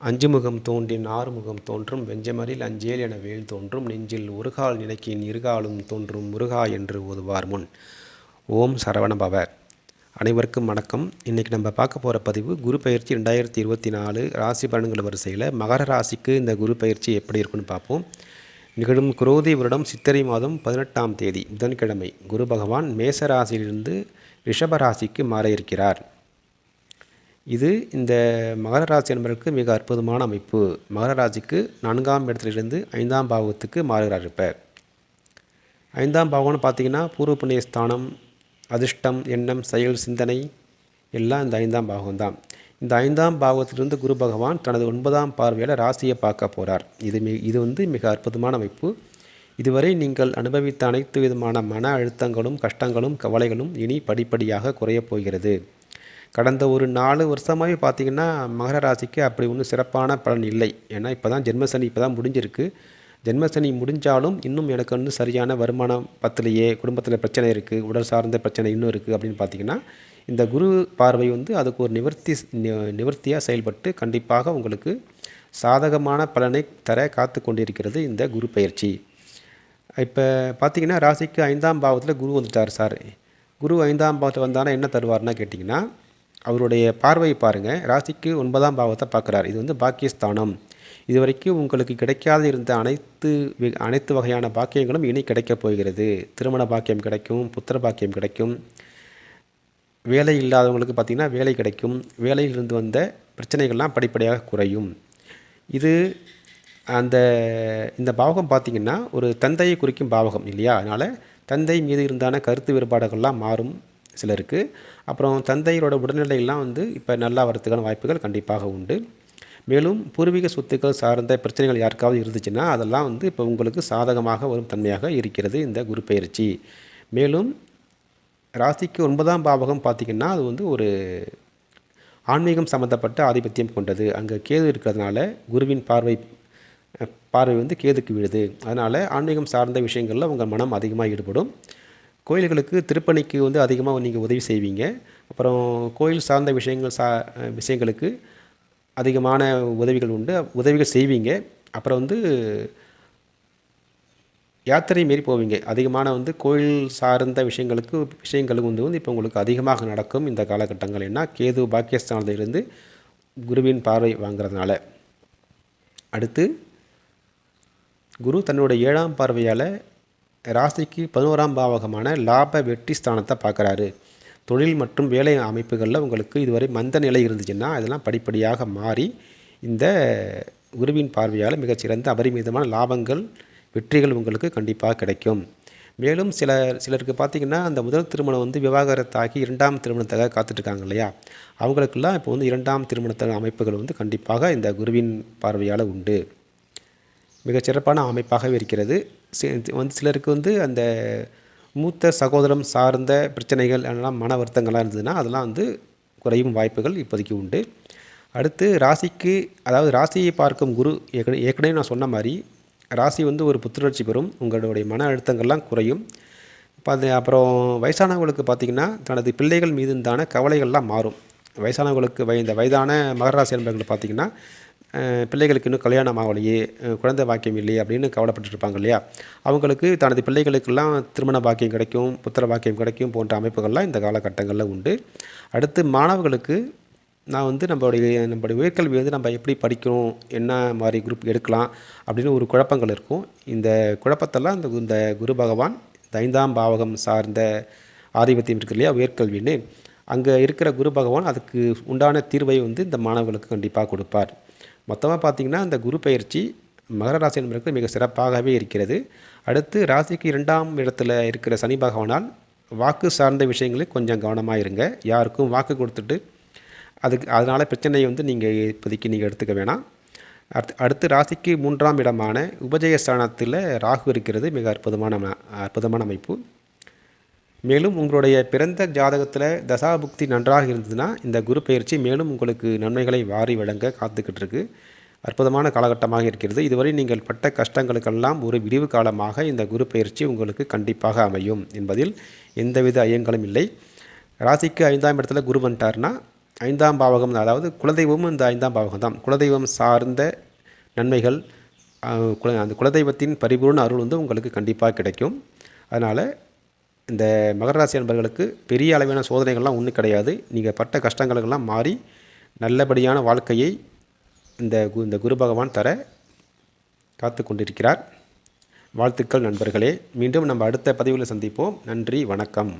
அஞ்சுமுகம் தோன்றின் ஆறுமுகம் தோன்றும் வெஞ்சமரில் அஞ்சேல் என வேல் தோன்றும் நெஞ்சில் ஒருகால் நினைக்கின் இருகாலும் தோன்றும் முருகா என்று ஓதுவார் முன். ஓம் சரவணபவ. அனைவருக்கும் வணக்கம். இன்றைக்கி நம்ம பார்க்க போகிற பதிவு குரு பயிற்சி 2024 ராசி பலன்கள் வரிசையில் மகர ராசிக்கு இந்த குரு பயிற்சி எப்படி இருக்குன்னு பார்ப்போம். நிகழும் குரோதி வருடம் சித்திரை மாதம் 18ஆம் தேதி புதன்கிழமை குரு பகவான் மேச ராசியிலிருந்து ரிஷப ராசிக்கு மாற இருக்கிறார். இது இந்த மகர ராசி என்பதற்கு மிக அற்புதமான அமைப்பு. மகர ராசிக்கு 4ஆம் இடத்திலிருந்து 5ஆம் பாவத்துக்கு மாறுகிறார். இப்போ 5ஆம் பாவம்னு பார்த்திங்கன்னா பூர்வ புண்ணிய ஸ்தானம், அதிர்ஷ்டம், எண்ணம், செயல், சிந்தனை எல்லாம் இந்த 5ஆம் பாவம் தான். இந்த 5ஆம் பாவத்திலிருந்து குரு பகவான் தனது 9ஆம் பார்வையில் ராசியை பார்க்க போகிறார். இது மிக அற்புதமான அமைப்பு. இதுவரை நீங்கள் அனுபவித்த அனைத்து விதமான மன அழுத்தங்களும் கஷ்டங்களும் கவலைகளும் இனி படிப்படியாக குறையப் போகிறது. கடந்த ஒரு 4 வருஷமாகவே பார்த்திங்கன்னா மகர ராசிக்கு அப்படி ஒன்றும் சிறப்பான பலன் இல்லை. ஏன்னா இப்போ தான் ஜென்மசனி முடிஞ்சிருக்கு. ஜென்மசனி முடிஞ்சாலும் இன்னும் எனக்கு வந்து சரியான வருமானம் பத்தலையே, குடும்பத்தில் பிரச்சனை இருக்குது, உடல் சார்ந்த பிரச்சனை இன்னும் இருக்குது அப்படின்னு பார்த்திங்கன்னா இந்த குரு பார்வை அதுக்கு ஒரு நிவர்த்தியாக செயல்பட்டு கண்டிப்பாக உங்களுக்கு சாதகமான பலனை தர காத்து கொண்டிருக்கிறது இந்த குரு பயிற்சி. இப்போ பார்த்திங்கன்னா ராசிக்கு 5ஆம் பாவத்தில் குரு வந்துட்டார் சார். குரு 5ஆம் பாவத்தில் வந்தானா என்ன தருவார்னா கேட்டிங்கன்னா, அவருடைய பார்வையை பாருங்கள். ராசிக்கு 9ஆம் பாவத்தை பார்க்குறார். இது பாக்கியஸ்தானம். இதுவரைக்கும் உங்களுக்கு கிடைக்காது இருந்த அனைத்து வகையான பாக்கியங்களும் இனி கிடைக்கப் போகிறது. திருமண பாக்கியம் கிடைக்கும், புத்திர பாக்கியம் கிடைக்கும், வேலை இல்லாதவங்களுக்கு பார்த்திங்கன்னா வேலை கிடைக்கும், வேலையிலிருந்து வந்த பிரச்சனைகள்லாம் படிப்படியாக குறையும். இந்த பாவகம் பார்த்திங்கன்னா ஒரு தந்தையை குறிக்கும் பாவகம் இல்லையா? அதனால் தந்தை மீது இருந்தான கருத்து வேறுபாடுகள்லாம் மாறும் சிலருக்கு. அப்புறம் தந்தையோட உடல்நிலையெல்லாம் இப்போ நல்லா வரத்துக்கான வாய்ப்புகள் கண்டிப்பாக உண்டு. மேலும் பூர்வீக சொத்துக்கள் சார்ந்த பிரச்சனைகள் யாருக்காவது இருந்துச்சுன்னா அதெல்லாம் இப்போ உங்களுக்கு சாதகமாக வரும் தன்மையாக இருக்கிறது இந்த குரு பயிற்சி. மேலும் ராசிக்கு 9ஆம் பாவகம் பார்த்திங்கன்னா அது ஒரு ஆன்மீகம் சம்மந்தப்பட்ட ஆதிபத்தியம் கொண்டது. அங்கே கேது இருக்கிறதுனால குருவின் பார்வை கேதுக்கு விழுது. அதனால் ஆன்மீகம் சார்ந்த விஷயங்களில் உங்கள் மனம் அதிகமாக ஈடுபடும். கோயில்களுக்கு திருப்பணிக்கு அதிகமாக நீங்கள் உதவி செய்வீங்க. அப்புறம் கோயில் சார்ந்த விஷயங்களுக்கு அதிகமான உதவிகள் செய்வீங்க. அப்புறம் யாத்திரை மாரி போவீங்க. அதிகமான கோயில் சார்ந்த விஷயங்களுக்கு இப்போ உங்களுக்கு அதிகமாக நடக்கும் இந்த காலகட்டங்கள். என்ன கேது பாக்கியஸ்தானத்திலிருந்து குருவின் பார்வை வாங்கிறதுனால. அடுத்து குரு தன்னுடைய 7ஆம் பார்வையால் ராசிக்கு 11ஆம் பாவகமான லாப வெற்றி ஸ்தானத்தை பார்க்குறாரு. தொழில் மற்றும் வேலை அமைப்புகளில் உங்களுக்கு இதுவரை மந்த நிலை இருந்துச்சுன்னா அதெல்லாம் படிப்படியாக மாறி இந்த குருவின் பார்வையால் மிகச்சிறந்த அபரிமிதமான லாபங்கள், வெற்றிகள் உங்களுக்கு கண்டிப்பாக கிடைக்கும். மேலும் சிலருக்கு பார்த்திங்கன்னா அந்த முதல் திருமணம் விவாகரத்தாகி 2ஆம் திருமணத்துக்காக காத்துட்ருக்காங்க இல்லையா? அவங்களுக்கெல்லாம் இப்போ 2ஆம் திருமணத்துக்கான அமைப்புகள் கண்டிப்பாக இந்த குருவின் பார்வையால் உண்டு. மிகச்சிறப்பான அமைப்பாகவே இருக்கிறது. சிலருக்கு அந்த மூத்த சகோதரம் சார்ந்த பிரச்சனைகள் எல்லாம் மன வருத்தங்கள்லாம் இருந்ததுன்னா அதெல்லாம் குறையும் வாய்ப்புகள் இப்போதைக்கு உண்டு. அடுத்து ராசியை பார்க்கும் குரு ஏற்கனவே நான் சொன்ன மாதிரி ராசி ஒரு புத்துணர்ச்சி பெறும். உங்களுடைய மன அழுத்தங்கள்லாம் குறையும். அப்புறம் வயசானவங்களுக்கு பார்த்திங்கன்னா தனது பிள்ளைகள் மீது இருந்தான கவலைகள்லாம் மாறும். வயசானவங்களுக்கு இந்த வயதான மகர ராசி என்பவர்கள் பார்த்திங்கன்னா பிள்ளைகளுக்கு இன்னும் கல்யாணம் ஆகலையே, குழந்தை பாக்கியம் இல்லையே அப்படின்னு கவலைப்பட்டுருப்பாங்க இல்லையா? அவங்களுக்கு தனது பிள்ளைகளுக்கெல்லாம் திருமண பாக்கியம் கிடைக்கும், புத்திர பாக்கியம் கிடைக்கும் போன்ற அமைப்புகள்லாம் இந்த காலகட்டங்களில் உண்டு. அடுத்து மாணவர்களுக்கு நான் நம்மளுடைய உயர்கல்வி நம்ம எப்படி படிக்கணும், என்ன மாதிரி குரூப் எடுக்கலாம் அப்படின்னு ஒரு குழப்பங்கள் இருக்கும். இந்த குழப்பத்தெல்லாம் இந்த குரு பகவான் இந்த 5ஆம் பாவகம் சார்ந்த ஆதிபத்தியம் இருக்கு இல்லையா, உயர்கல்வின்னு, அங்கே இருக்கிற குரு பகவான் அதுக்கு உண்டான தீர்வை இந்த மாணவர்களுக்கு கண்டிப்பாக கொடுப்பார். மொத்தமாக பார்த்திங்கன்னா இந்த குரு பயிற்சி மகர ராசி என்பதற்கு மிக சிறப்பாகவே இருக்கிறது. அடுத்து ராசிக்கு 2ஆம் இடத்துல இருக்கிற சனி பகவானால் வாக்கு சார்ந்த விஷயங்களில் கொஞ்சம் கவனமாக இருங்க. யாருக்கும் வாக்கு கொடுத்துட்டு அதனால் பிரச்சனையை நீங்கள் இப்போதைக்கு நீங்கள் எடுத்துக்க வேணாம். அடுத்து ராசிக்கு 3ஆம் இடமான உபஜயஸ்தானத்தில் ராகு இருக்கிறது. மிக அற்புதமான அமைப்பு. மேலும் உங்களுடைய பிறந்த ஜாதகத்தில் தசாபுக்தி நன்றாக இருந்ததுன்னா இந்த குரு பயிற்சி மேலும் உங்களுக்கு நன்மைகளை வாரி வழங்க காத்துக்கிட்டு இருக்கு. அற்புதமான காலகட்டமாக இருக்கிறது. இதுவரை நீங்கள் பட்ட கஷ்டங்களுக்கெல்லாம் ஒரு விடிவு காலமாக இந்த குரு பயிற்சி உங்களுக்கு கண்டிப்பாக அமையும் என்பதில் எந்தவித ஐயங்களும் இல்லை. ராசிக்கு 5ஆம் இடத்துல குரு வந்துட்டார்னா 5ஆம் பாவகம், அதாவது குலதெய்வமும் இந்த 5ஆம் பாவகம் தான். குலதெய்வம் சார்ந்த நன்மைகள், அந்த குலதெய்வத்தின் பரிபூர்ண அருள் வந்து உங்களுக்கு கண்டிப்பாக கிடைக்கும். அதனால் இந்த மகர ராசி அன்பர்களுக்கு பெரிய அளவிலான சோதனைகள்லாம் ஒன்றும் கிடையாது. நீங்கள் பட்ட கஷ்டங்களுக்கெல்லாம் மாறி நல்லபடியான வாழ்க்கையை இந்த குரு பகவான் தர காத்து கொண்டிருக்கிறார். வாழ்த்துக்கள் நண்பர்களே. மீண்டும் நம்ம அடுத்த பதிவில் சந்திப்போம். நன்றி, வணக்கம்.